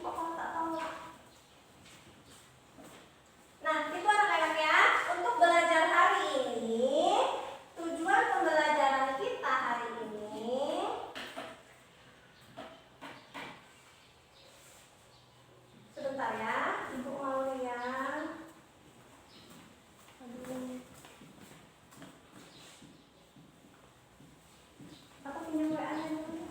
kok kalau tak tahu. Nah, itu anak-anak ya. Untuk belajar hari ini, tujuan pembelajaran kita hari ini sebentar ya, Ibu mau lihat. Aduh. Aku pinjam WA-nya dulu.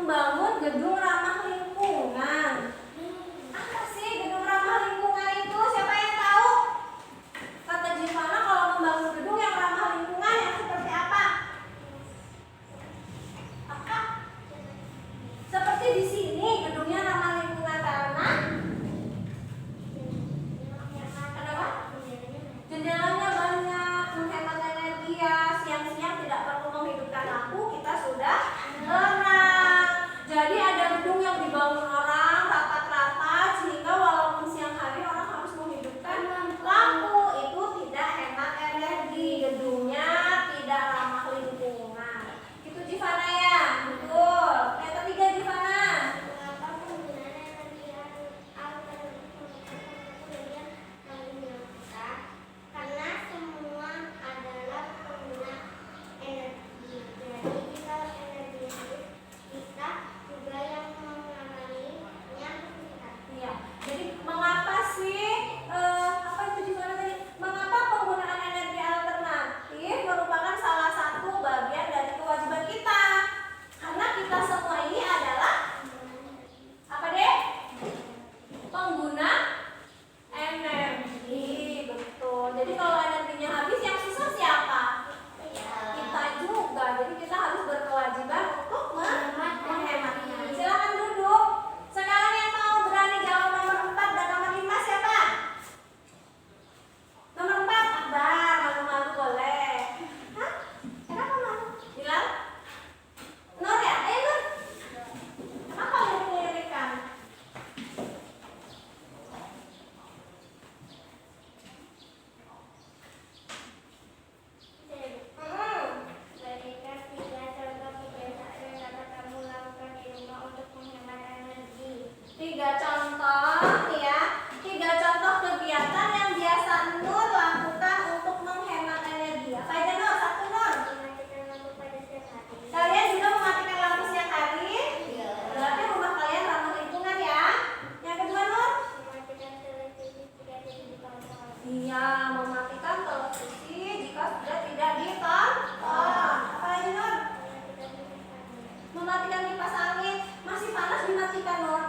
membangun gedung ramah lingkungan. Apa sih gedung ramah lingkungan itu? Siapa yang tahu? Kata Gimana kalau membangun gedung yang ramah lingkungan yang seperti apa? Apa? Seperti di sini gedungnya ramah lingkungan karena kenapa? Jendelanya banyak, menghemat energi ya. Siang-siang tidak perlu menghidupkan lampu, kita sudah tenang. Jadi ada gedung yang dibangun orang rapat-rapat sehingga walaupun siang hari orang harus menghidupkan lampu, itu tidak hemat energi, gedungnya tidak ramah lingkungan. Itu Gimana ya? Betul. Yang ketiga Gimana? Mengapa penggunaan energi alternatif kemudian kita? Karena semua adalah pengguna energi. Jadi jika energi itu kita juga yang mengalaminya meningkat. Iya. Jadi mengapa sih apa itu Gimana tadi? Mengapa penggunaan energi alternatif merupakan salah satu bagian dari kewajiban kita? Karena kita semua ini adalah apa deh? Pengguna energi, betul. Jadi kalau energinya habis yang susah siapa? Kita juga. Jadi kita harus berkewajiban untuk menghematnya. Silakan duduk. Sekarang yang mau berani jawab nomor 4 dan nomor 5 siapa? Nomor 4 Akbar, malu-malu boleh. Hah? Kenapa malu? Bilang? Nur ya? Ayo Nur. Kenapa lirik-lirikan? Berikan 3 contoh kebiasaan yang dapat kamu lakukan di rumah untuk menghemat energi. 3 contoh ya. 3 contoh kegiatan yang biasa Nur lakukan untuk menghemat energi. Apa aja Nur? 1 Nur. Mematikan lampu pada siang hari. Kalian juga mematikan lampu siang hari? Berarti rumah kalian ramah lingkungan ya. Yang kedua Nur? Mematikan televisi jika tidak ditonton. Iya, mematikan televisi jika sudah tidak ditonton. Apa lagi Nur? Mematikan kipas angin. Masih panas dimatikan Nur.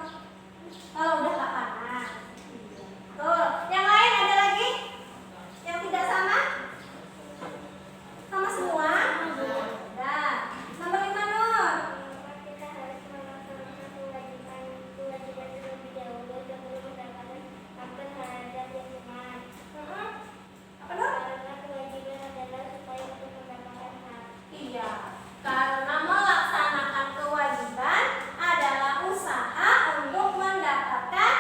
Kalau udah gak panas. Tuh, yang lain ada lagi? Yang tidak sama? Sama semua? Nah, nomor 5 Nur. Mengapa kita harus melaksanakan kewajiban terlebih dahulu sebelum mendapatkan harga lingkungan? Apa Nur? Karena kewajiban adalah supaya untuk mendapatkan hak. Iya, karena melaksanakan kewajiban adalah usaha untuk mendapatkan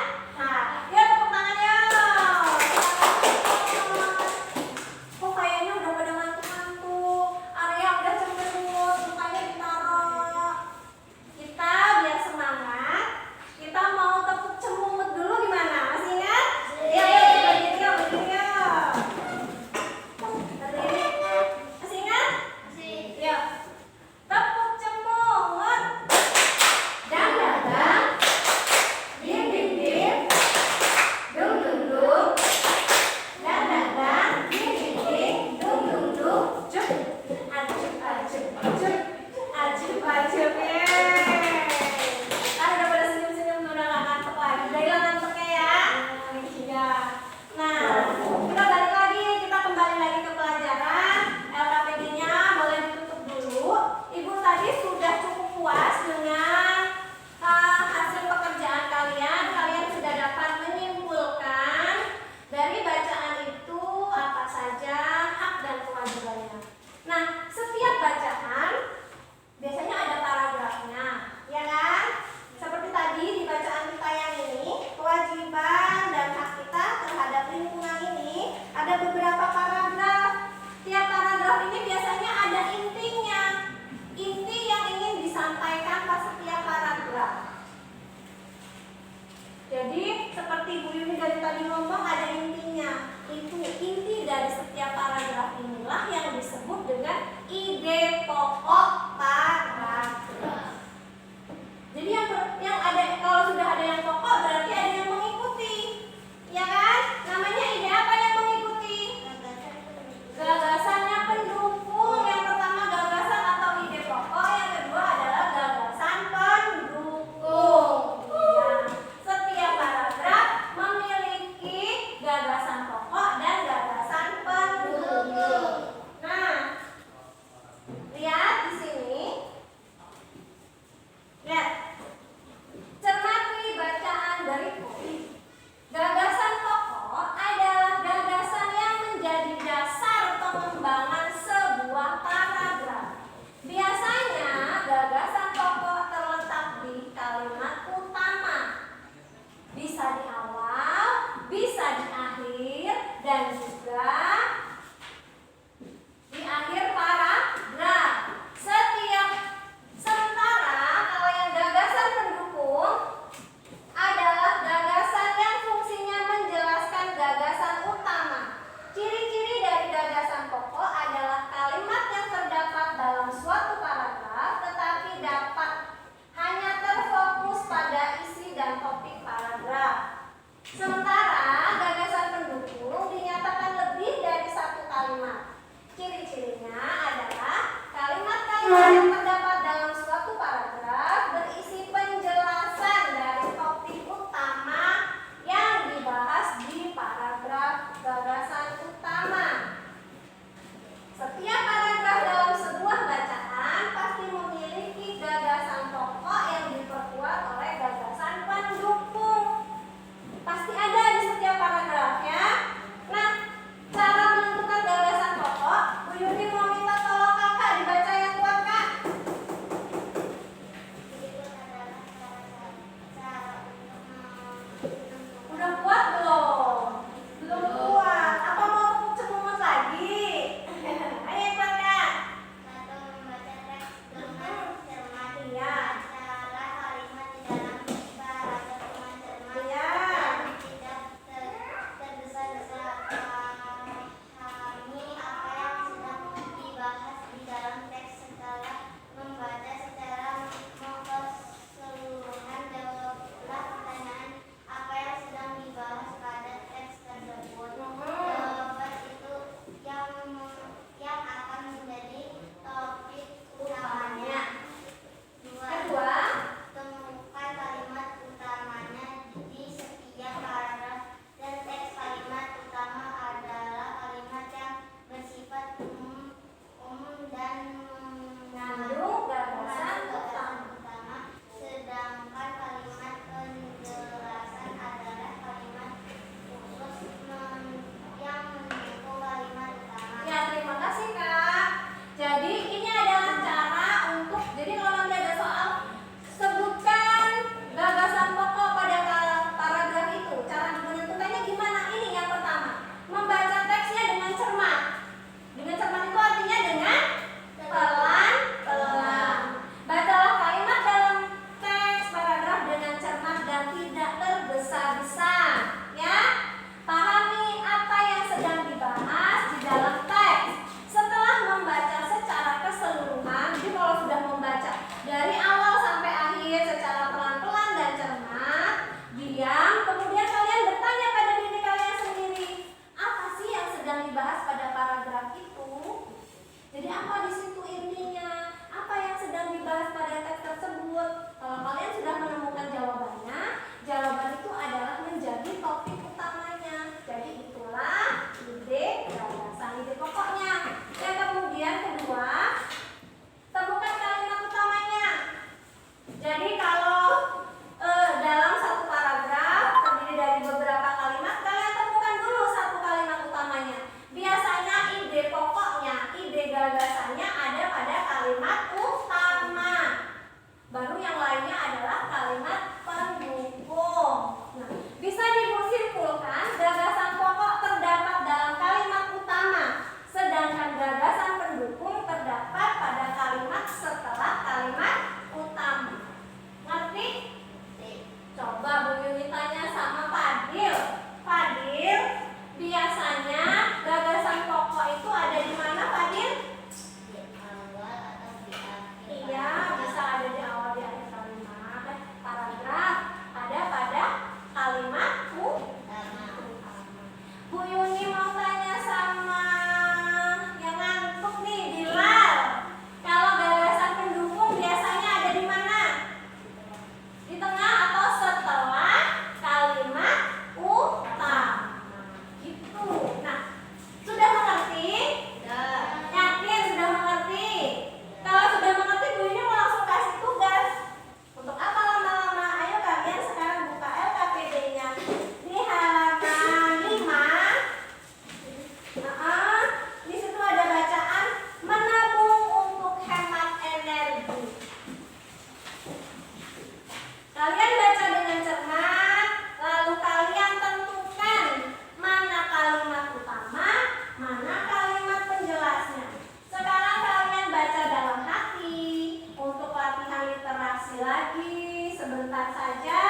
lagi sebentar saja.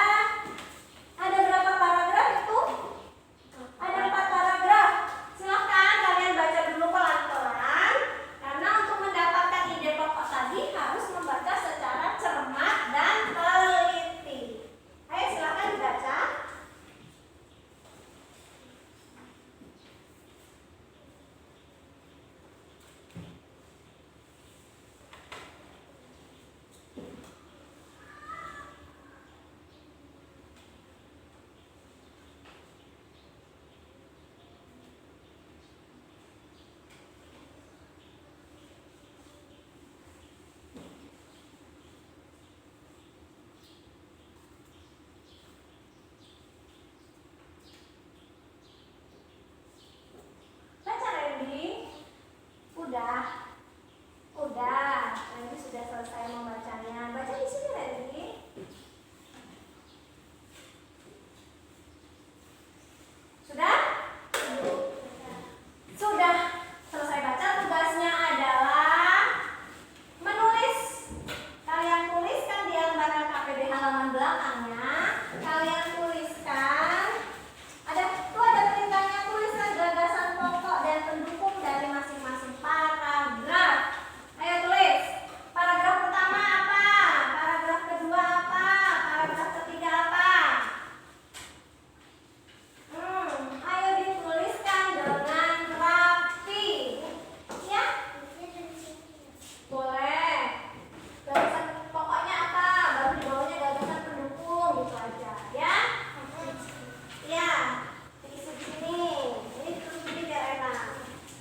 Ada berapa paragraf itu? Ada 4 paragraf. Silahkan kalian baca dulu pelan-pelan. Karena untuk mendapatkan ide pokok tadi harus membaca secara cermat dan teliti. Ayo silahkan dibaca. Baca Randy. Udah. Randy sudah selesai membacanya. Baca di sini Randy. Sudah? Sudah selesai baca. Tugasnya adalah menulis. Kalian tuliskan di lembaran KPD halaman belakangnya. Kalian tuliskan. Ada perintahnya, tuliskan gagasan pokok dan pendukung dari masing-masing paragraf. Ayo tulis. Paragraf pertama apa? Paragraf kedua apa? Paragraf ketiga apa? Ayo dituliskan dengan rapi. Ya? Boleh. Gagasan pokoknya apa? Baru di bawahnya gagasan pendukung, gitu aja. Ya? Ya. Diisi di sini. Ini ditulis di biar enak.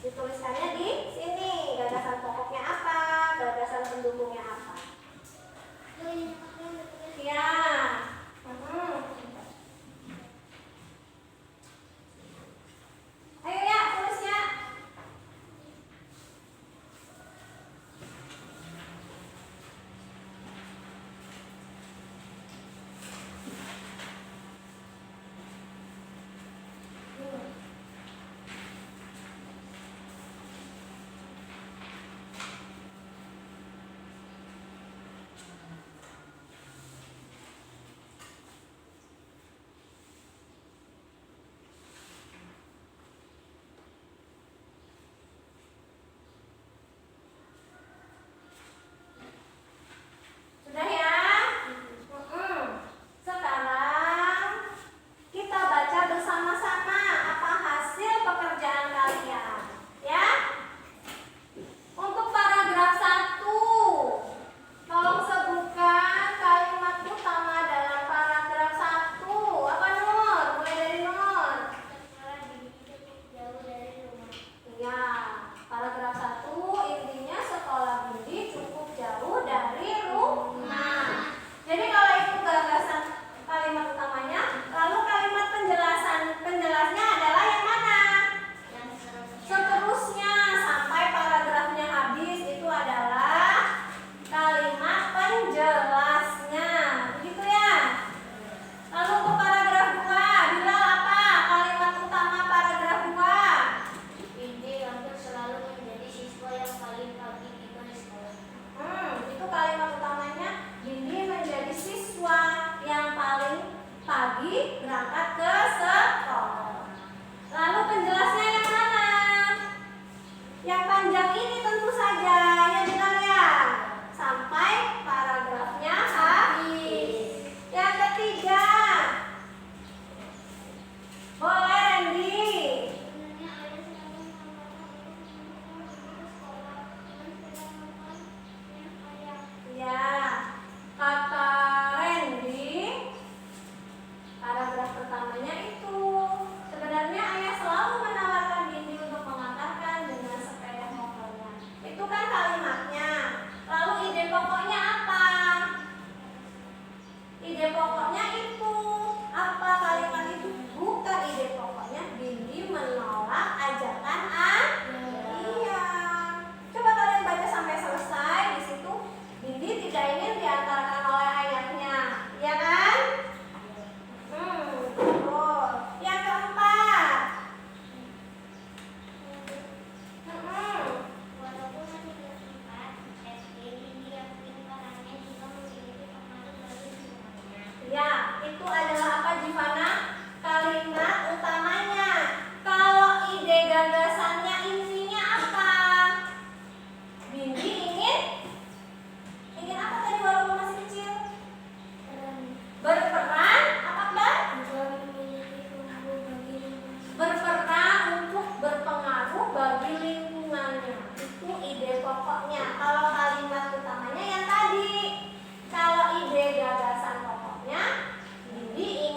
Dituliskannya di sini. Gagasan pokoknya apa? Gagasan pendukungnya apa? Ya. Ayo ya, tulis ya. Sudah ya? Sekarang kita baca bersama-sama apa hasil pekerjaan kalian. Ya? Untuk paragraf 1, tolong sebutkan kalimat utama dalam paragraf 1. Apa Nur? Mulai dari Nur. Jauh dari rumah. Ya, paragraf 1 intinya sekolah Bindi cukup jauh dari rumah. Jadi kalau itu gagasan kalimat utamanya, lalu kalimat penjelasnya adalah yang mana? Seterusnya sampai paragrafnya habis itu adalah kalimat penjelasnya. Begitu ya? Lalu untuk paragraf 2, Bilal apa? Kalimat utama paragraf 2. Bindi hampir selalu menjadi siswa yang paling pagi tiba di sekolah. Itu kalimat utamanya. Bindi menjadi siswa yang paling pagi berangkat ke sekolah. Lalu penjelasnya yang mana? Yang panjang ini tentu saja, ya benar ya. Sampai paragrafnya habis. Yang ketiga, boleh Randy. Sebenarnya ayah selalu mengatakan sekolah dan sedang ayah. Ya, kata Randy, paragraf pertama itu adalah apa Jivana? Kalimat utamanya. Kalau ide gagasannya intinya apa? Bindi ingin apa tadi walaupun masih kecil? Berperan apa Mbak? Berperan untuk berpengaruh bagi lingkungannya. Itu ide pokoknya. Kalau kalimat utamanya yang tadi. Kalau ide gagasan pokoknya, Bindi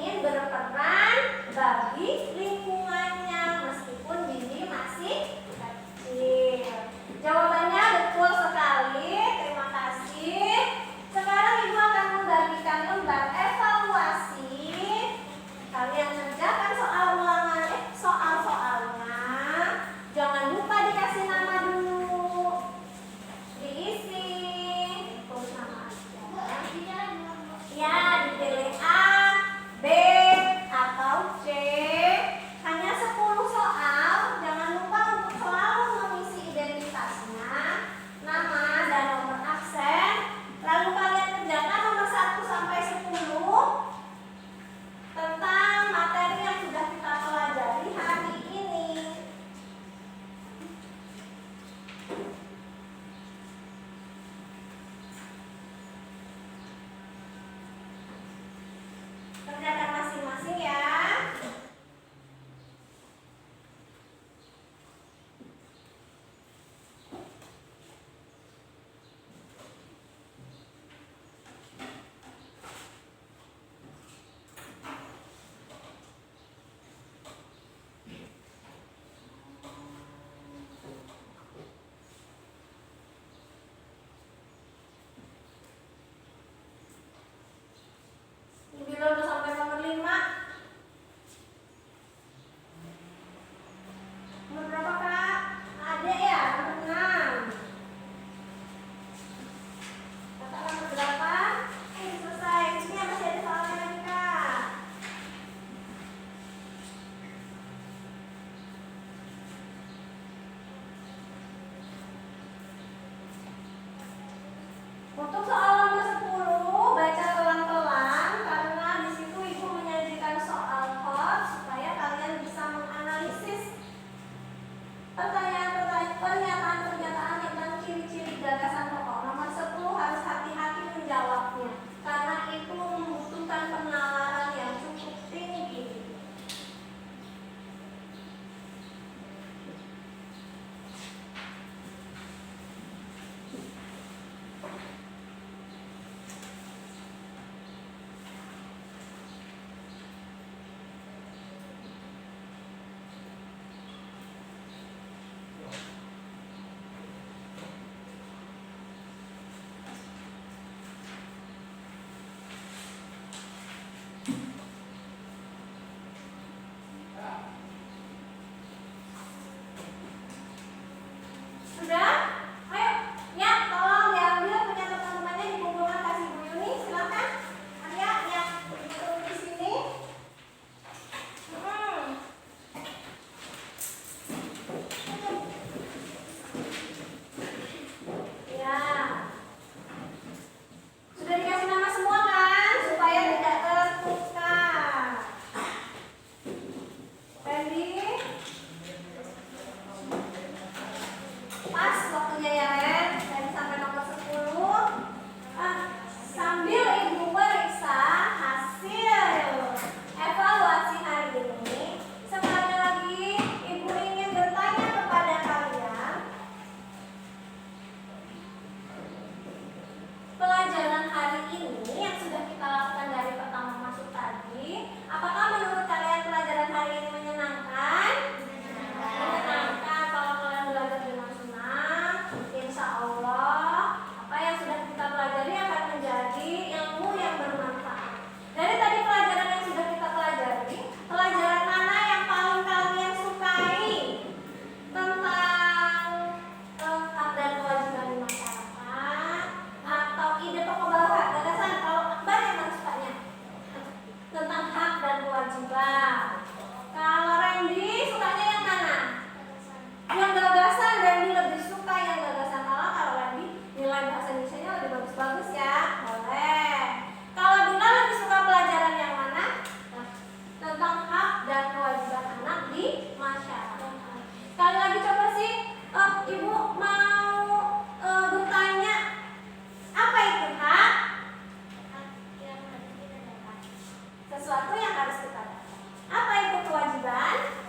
sesuatu yang harus kita lakukan. Apa itu kewajiban?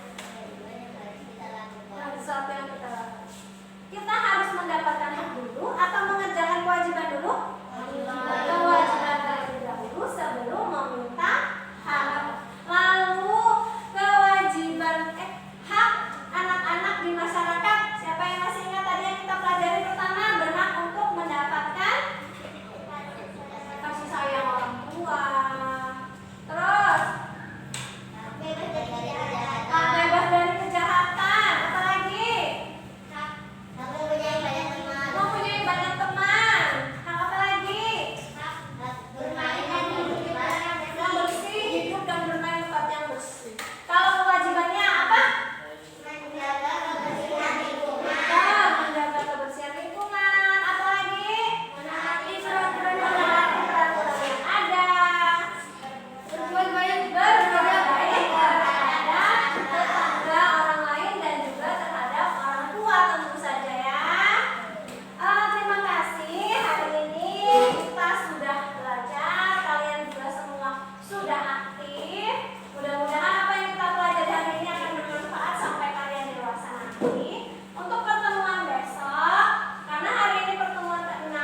Sesuatu yang kita lakukan. Kita harus mendapatkan hak dulu atau mengerjakan kewajiban dulu? Kewajiban terlebih dahulu sebelum meminta hak. Lalu kewajiban hak anak-anak di masyarakat. Siapa yang masih ingat tadi yang kita pelajari pertama? Berhak untuk mendapatkan kasih sayang orang tua. Terus bebas dari kejahatan. Apalagi? Mempunyai banyak teman. Hak apa lagi? Yang bersih, hidup dan bermain di tempat yang bersih. Kalau kewajibannya apa? Menjaga kebersihan lingkungan. Apa lagi? Menaati peraturan yang ada. Berbuat baik terhadap tetangga, orang lain dan juga terhadap orang tua tentu saja ya. Terima kasih, hari ini kita sudah belajar, kalian juga semua sudah aktif. Mudah-mudahan apa yang kita pelajari hari ini akan bermanfaat sampai kalian dewasa nanti. Untuk pertemuan besok, karena hari ini pertemuan ke-6,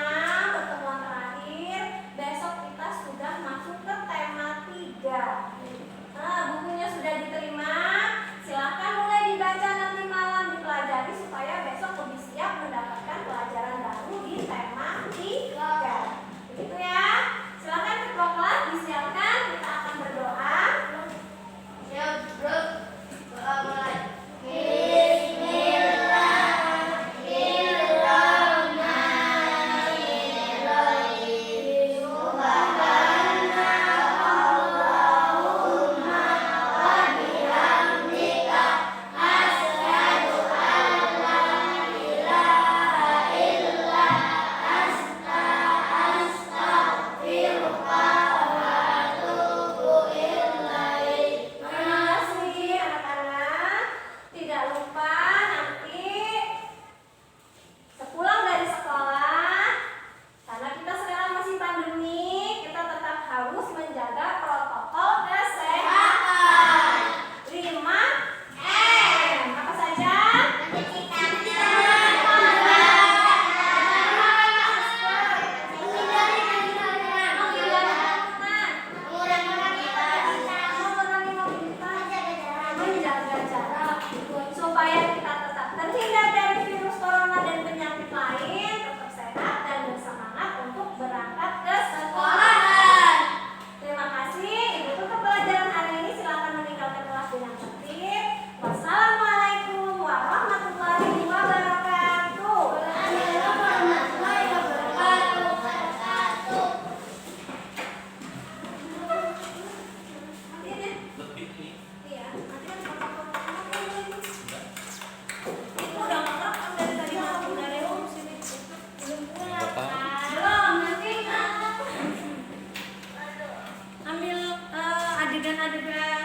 pertemuan terakhir, besok kita sudah masuk ke tema 3. Bukunya sudah diterima, silahkan mulai dibaca nanti malam, dipelajari supaya besok lebih siap mendapatkan pelajaran baru di tema 3. Begitu ya. Silahkan ketua kelas disiapkan, kita akan berdoa. Siap, bro. Doa mulai. Terima kasih anak-anak. Tidak lupa nanti sepulang dari sekolah, karena kita sekarang masih pandemi, kita tetap harus menjaga protokol kesehatan. 5M. Apa saja? Mengurangi mobilitas, menjaga jarak, supaya kita tetap terhindar dari virus corona dan penyakit lain, tetap sehat dan bersemangat untuk berangkat ke sekolahan. Terima kasih. Ibu tutup pelajaran hari ini. Silakan meninggalkan kelas dengan tertib. Wassalamualaikum warahmatullahi wabarakatuh. Lebih nih. Iya, nanti kan foto-foto ini. Itu udah ngerekam dari tadi malam, udah Reo sini. Belum pulang. Belum, nanti ambil adegan-adegan